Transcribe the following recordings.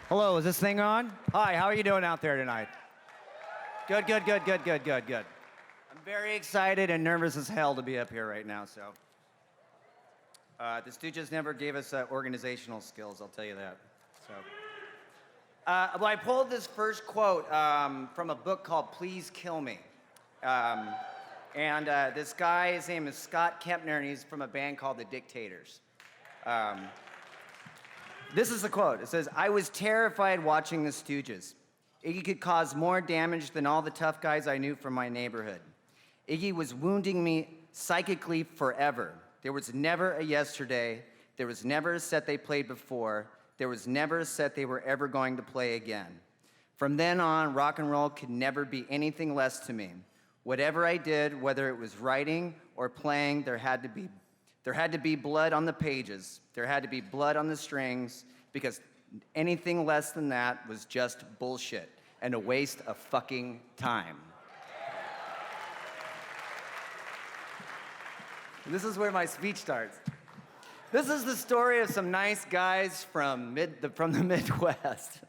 Hello, is this thing on? Hi, how are you doing out there tonight? Good. I'm very excited and nervous as hell to be up here right now, so. The Stooges never gave us organizational skills, I'll tell you that. So, well, I pulled this first quote from a book called Please Kill Me. This guy, his name is Scott Kempner, and he's from a band called The Dictators. This is the quote. It says, "I was terrified watching the Stooges. Iggy could cause more damage than all the tough guys I knew from my neighborhood. Iggy was wounding me psychically forever. There was never a yesterday. There was never a set they played before. There was never a set they were ever going to play again. From then on, rock and roll could never be anything less to me. Whatever I did, whether it was writing or playing, there had to be blood on the pages. There had to be blood on the strings, because anything less than that was just bullshit and a waste of fucking time." This is where my speech starts. This is the story of some nice guys from the Midwest.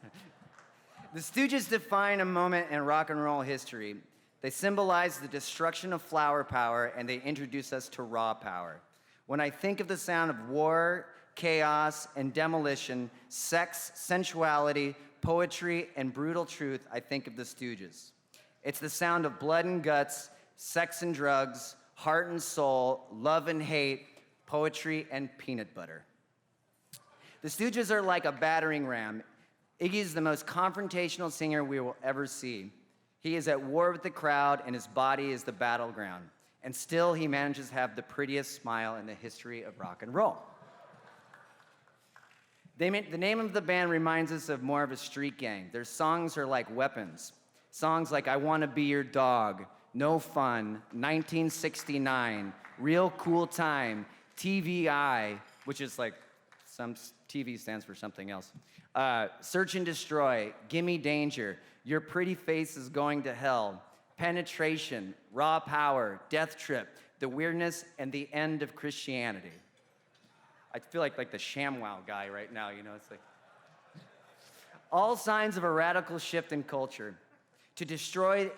The Stooges define a moment in rock and roll history. They symbolize the destruction of flower power, and they introduce us to raw power. When I think of the sound of war, chaos, and demolition, sex, sensuality, poetry, and brutal truth, I think of the Stooges. It's the sound of blood and guts, sex and drugs, heart and soul, love and hate, poetry and peanut butter. The Stooges are like a battering ram. Iggy is the most confrontational singer we will ever see. He is at war with the crowd, and his body is the battleground. And still, he manages to have the prettiest smile in the history of rock and roll. The name of the band reminds us of more of a street gang. Their songs are like weapons. Songs like I Wanna Be Your Dog, No Fun, 1969, Real Cool Time, TVI, which is like some TV stands for something else. Search and Destroy, Gimme Danger, Your Pretty Face is Going to Hell, Penetration, Raw Power, Death Trip, The Weirdness, and the End of Christianity. I feel like the ShamWow guy right now, you know, it's like. All signs of a radical shift in culture. To destroy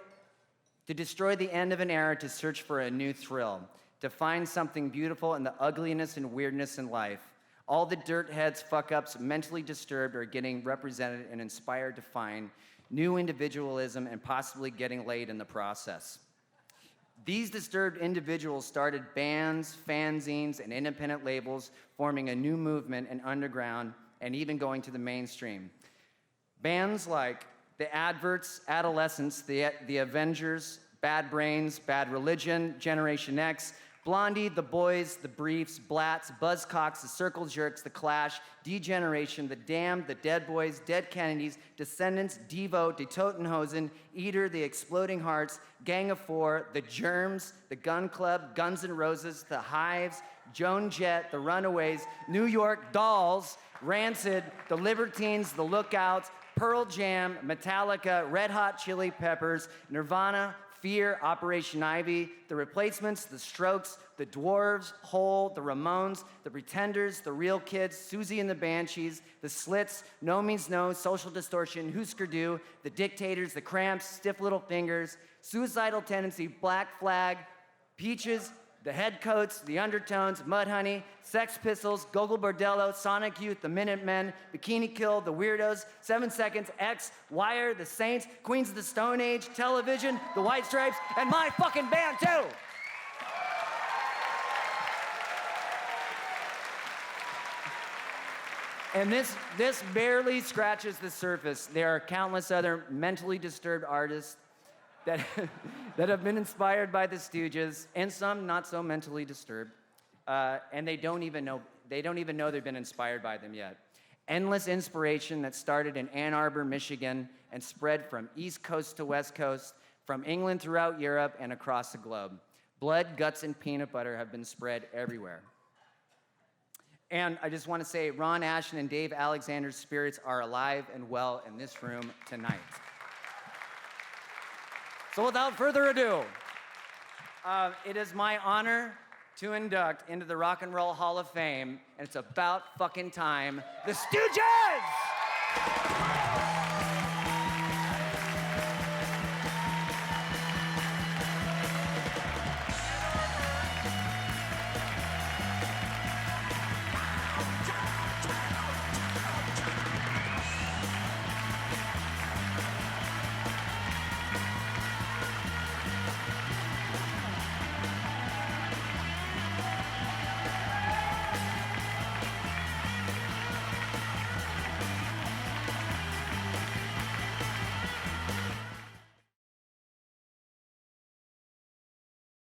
the end of an era, to search for a new thrill. To find something beautiful in the ugliness and weirdness in life. All the dirt heads, fuck-ups, mentally disturbed are getting represented and inspired to find new individualism and possibly getting laid in the process. These disturbed individuals started bands, fanzines, and independent labels, forming a new movement and underground, and even going to the mainstream. Bands like The Adverts, Adolescents, The Avengers, Bad Brains, Bad Religion, Generation X, Blondie, The Boys, The Briefs, Blatz, Buzzcocks, The Circle Jerks, The Clash, Degeneration, The Damned, The Dead Boys, Dead Kennedys, Descendants, Devo, De Totenhosen, Eater, The Exploding Hearts, Gang of Four, The Germs, The Gun Club, Guns N' Roses, The Hives, Joan Jett, The Runaways, New York Dolls, Rancid, The Libertines, The Lookouts, Pearl Jam, Metallica, Red Hot Chili Peppers, Nirvana, Fear, Operation Ivy, The Replacements, The Strokes, The Dwarves, Hole, The Ramones, The Pretenders, The Real Kids, Susie and the Banshees, The Slits, No Means No, Social Distortion, Husker Du, The Dictators, The Cramps, Stiff Little Fingers, Suicidal Tendency, Black Flag, Peaches, The Headcoats, The Undertones, Mudhoney, Sex Pistols, Gogol Bordello, Sonic Youth, The Minutemen, Bikini Kill, The Weirdos, 7 Seconds, X, Wire, The Saints, Queens of the Stone Age, Television, The White Stripes, and my fucking band too! And this barely scratches the surface. There are countless other mentally disturbed artists that have been inspired by the Stooges, and some not so mentally disturbed, and they don't even know they've been inspired by them yet. Endless inspiration that started in Ann Arbor, Michigan, and spread from East Coast to West Coast, from England throughout Europe and across the globe. Blood, guts, and peanut butter have been spread everywhere. And I just want to say, Ron Asheton and Dave Alexander's spirits are alive and well in this room tonight. So without further ado, it is my honor to induct into the Rock and Roll Hall of Fame, and it's about fucking time, the Stooges!